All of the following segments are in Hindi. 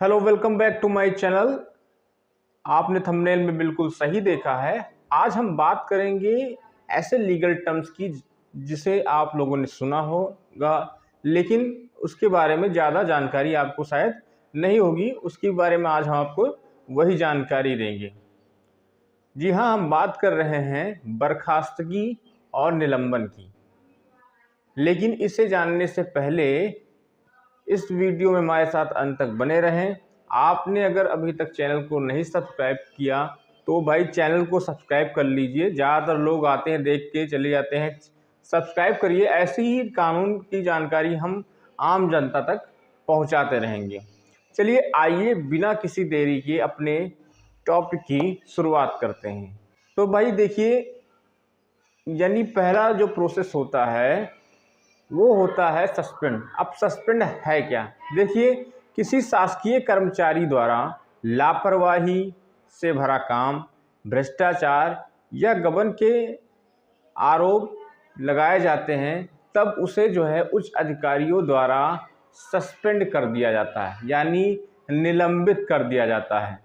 Hello, welcome back to my channel. आपने थंबनेल में बिल्कुल सही देखा है। आज हम बात करेंगे ऐसे लीगल टर्म्स की जिसे आप लोगों ने सुना होगा, लेकिन उसके बारे में ज़्यादा जानकारी आपको शायद नहीं होगी। उसके बारे में आज हम आपको वही जानकारी देंगे। जी हाँ, हम बात कर रहे हैं बर्खास्तगी और निलंबन की। लेकिन इसे जानने से पहले इस वीडियो में हमारे साथ अंत तक बने रहें। आपने अगर अभी तक चैनल को नहीं सब्सक्राइब किया तो भाई चैनल को सब्सक्राइब कर लीजिए। ज़्यादातर लोग आते हैं, देख के चले जाते हैं। सब्सक्राइब करिए, ऐसी ही कानून की जानकारी हम आम जनता तक पहुंचाते रहेंगे। चलिए आइए बिना किसी देरी के अपने टॉपिक की शुरुआत करते हैं। तो भाई देखिए, यानी पहला जो प्रोसेस होता है वो होता है सस्पेंड। अब सस्पेंड है क्या? देखिए, किसी शासकीय कर्मचारी द्वारा लापरवाही से भरा काम, भ्रष्टाचार या गबन के आरोप लगाए जाते हैं, तब उसे जो है उच्च अधिकारियों द्वारा सस्पेंड कर दिया जाता है, यानी निलंबित कर दिया जाता है।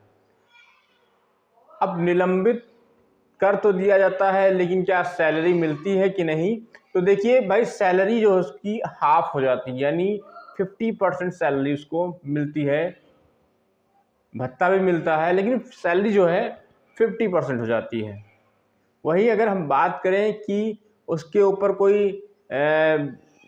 अब निलंबित कर तो दिया जाता है, लेकिन क्या सैलरी मिलती है कि नहीं? तो देखिए भाई, सैलरी जो है उसकी हाफ हो जाती है, यानी 50% सैलरी उसको मिलती है। भत्ता भी मिलता है, लेकिन सैलरी जो है 50% हो जाती है। वही अगर हम बात करें कि उसके ऊपर कोई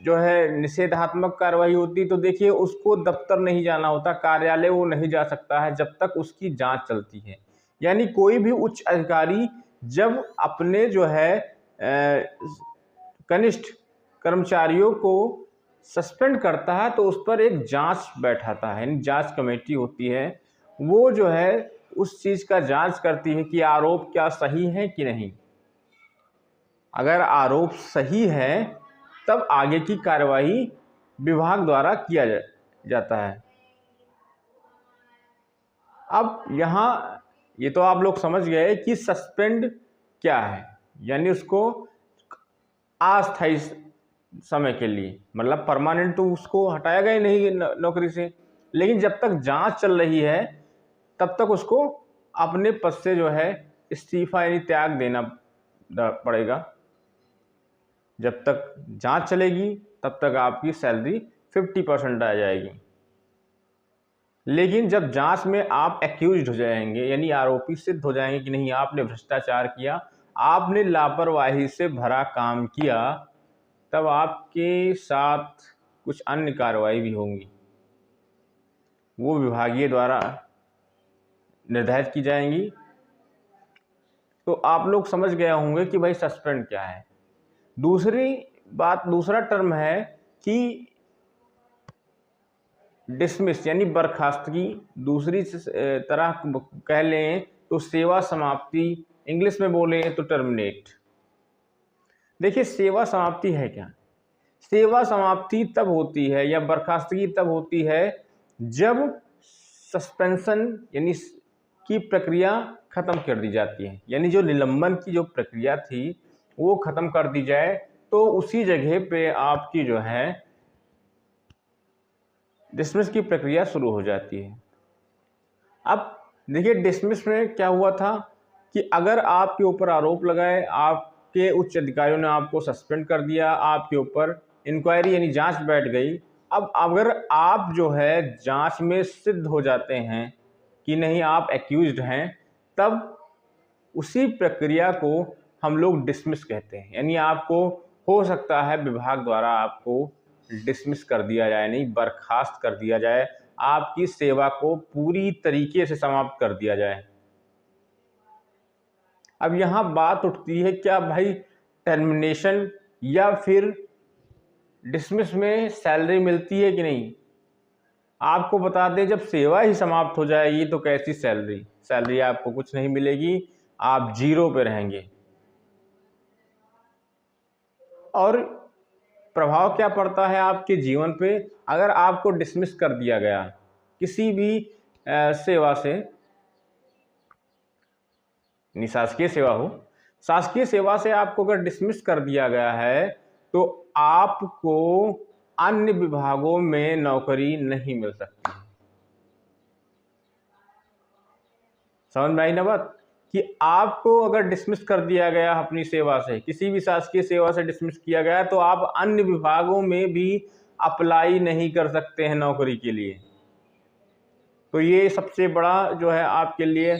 जो है निषेधात्मक कार्रवाई होती, तो देखिए उसको दफ्तर नहीं जाना होता, कार्यालय वो नहीं जा सकता है जब तक उसकी जांच चलती है। यानी कोई भी उच्च अधिकारी जब अपने जो है कनिष्ठ कर्मचारियों को सस्पेंड करता है तो उस पर एक जांच बैठाता है, यानी जांच कमेटी होती है। वो जो है उस चीज़ का जांच करती है कि आरोप क्या सही है कि नहीं। अगर आरोप सही है तब आगे की कार्रवाई विभाग द्वारा किया जाता है। अब यहाँ ये तो आप लोग समझ गए कि सस्पेंड क्या है, यानी उसको अस्थायी समय के लिए, मतलब परमानेंट तो उसको हटाया गया नहीं नौकरी से, लेकिन जब तक जांच चल रही है तब तक उसको अपने पद से जो है इस्तीफा यानी त्याग देना पड़ेगा। जब तक जांच चलेगी तब तक आपकी सैलरी 50% आ जाएगी। लेकिन जब जांच में आप एक्यूज्ड हो जाएंगे, यानी आरोपी सिद्ध हो जाएंगे कि नहीं आपने भ्रष्टाचार किया, आपने लापरवाही से भरा काम किया, तब आपके साथ कुछ अन्य कार्रवाई भी होंगी। वो विभागीय द्वारा निर्धारित की जाएंगी। तो आप लोग समझ गए होंगे कि भाई सस्पेंड क्या है। दूसरी बात, दूसरा टर्म है कि डिसमिस यानी बर्खास्तगी। दूसरी तरह कह लें तो सेवा समाप्ति, इंग्लिश में बोले तो टर्मिनेट। देखिए, सेवा समाप्ति है क्या? सेवा समाप्ति तब होती है या बर्खास्तगी तब होती है जब सस्पेंशन यानी की प्रक्रिया खत्म कर दी जाती है, यानी जो निलंबन की जो प्रक्रिया थी वो खत्म कर दी जाए, तो उसी जगह पे आपकी जो है डिसमिस की प्रक्रिया शुरू हो जाती है। अब देखिए, डिसमिस में क्या हुआ था कि अगर आपके ऊपर आरोप लगाए, आपके उच्च अधिकारियों ने आपको सस्पेंड कर दिया, आपके ऊपर इंक्वायरी यानी जांच बैठ गई। अब अगर आप जो है जांच में सिद्ध हो जाते हैं कि नहीं आप एक्यूज्ड हैं, तब उसी प्रक्रिया को हम लोग डिसमिस कहते हैं। यानी आपको हो सकता है विभाग द्वारा आपको डिसमिस कर दिया जाए, नहीं बर्खास्त कर दिया जाए, आपकी सेवा को पूरी तरीके से समाप्त कर दिया जाए। अब यहाँ बात उठती है, क्या भाई टर्मिनेशन या फिर डिसमिस में सैलरी मिलती है कि नहीं? आपको बता दें, जब सेवा ही समाप्त हो जाएगी तो कैसी सैलरी? सैलरी आपको कुछ नहीं मिलेगी, आप जीरो पे रहेंगे। और प्रभाव क्या पड़ता है आपके जीवन पे अगर आपको डिसमिस कर दिया गया किसी भी सेवा से, शासकीय सेवा हो, शासकीय सेवा से आपको अगर डिसमिस कर दिया गया है तो आपको अन्य विभागों में नौकरी नहीं मिल सकती। समझ में आई ना बात, कि आपको अगर डिसमिस कर दिया गया अपनी सेवा से, किसी भी शासकीय सेवा से डिसमिस किया गया, तो आप अन्य विभागों में भी अप्लाई नहीं कर सकते हैं नौकरी के लिए। तो ये सबसे बड़ा जो है आपके लिए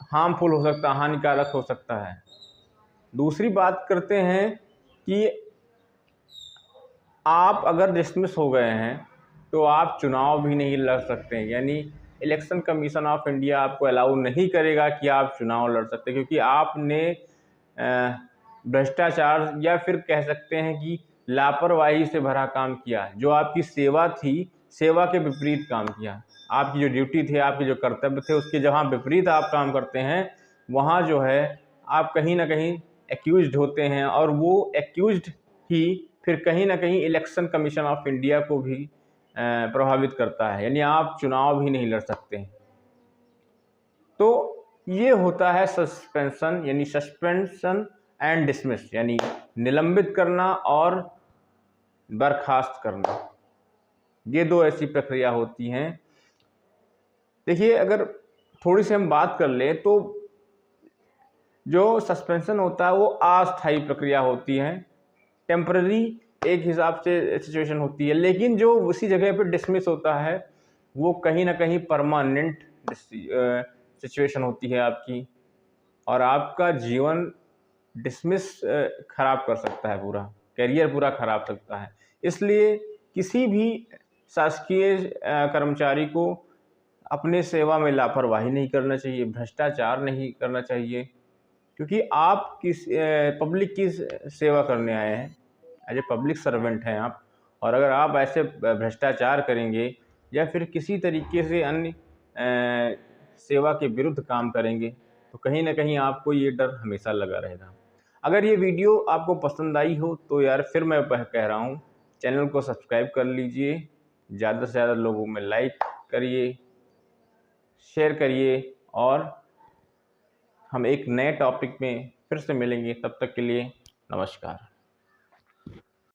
हार्मफुल हो सकता है, हानिकारक हो सकता है। दूसरी बात करते हैं कि आप अगर डिसमिस हो गए हैं तो आप चुनाव भी नहीं लड़ सकते हैं, यानी इलेक्शन कमीशन ऑफ इंडिया आपको अलाउ नहीं करेगा कि आप चुनाव लड़ सकते, क्योंकि आपने भ्रष्टाचार या फिर कह सकते हैं कि लापरवाही से भरा काम किया। जो आपकी सेवा थी, सेवा के विपरीत काम किया। आपकी जो ड्यूटी थी, आपके जो कर्तव्य थे, उसके जहाँ विपरीत आप काम करते हैं, वहाँ जो है आप कहीं ना कहीं एक्यूज्ड होते हैं, और वो एक्यूज्ड ही फिर कहीं ना कहीं इलेक्शन कमीशन ऑफ इंडिया को भी प्रभावित करता है, यानी आप चुनाव भी नहीं लड़ सकते। तो ये होता है सस्पेंशन, यानी सस्पेंशन एंड डिसमिस, यानी निलंबित करना और बर्खास्त करना। ये दो ऐसी प्रक्रिया होती हैं। देखिए, अगर थोड़ी सी हम बात कर लें तो जो सस्पेंशन होता है वो अस्थायी प्रक्रिया होती है, टेम्पररी एक हिसाब से सिचुएशन होती है, लेकिन जो उसी जगह पे डिसमिस होता है वो कहीं ना कहीं परमानेंट सिचुएशन होती है आपकी, और आपका जीवन डिसमिस खराब कर सकता है, पूरा करियर पूरा खराब सकता है। इसलिए किसी भी शासकीय कर्मचारी को अपने सेवा में लापरवाही नहीं करना चाहिए, भ्रष्टाचार नहीं करना चाहिए, क्योंकि आप पब्लिक की सेवा करने आए हैं, एज ए पब्लिक सर्वेंट हैं आप। और अगर आप ऐसे भ्रष्टाचार करेंगे या फिर किसी तरीके से अन्य सेवा के विरुद्ध काम करेंगे, तो कहीं ना कहीं आपको ये डर हमेशा लगा रहेगा। अगर ये वीडियो आपको पसंद आई हो तो यार फिर मैं कह रहा हूँ, चैनल को सब्सक्राइब कर लीजिए, ज़्यादा से ज़्यादा लोगों में लाइक करिए, शेयर करिए, और हम एक नए टॉपिक में फिर से मिलेंगे। तब तक के लिए नमस्कार।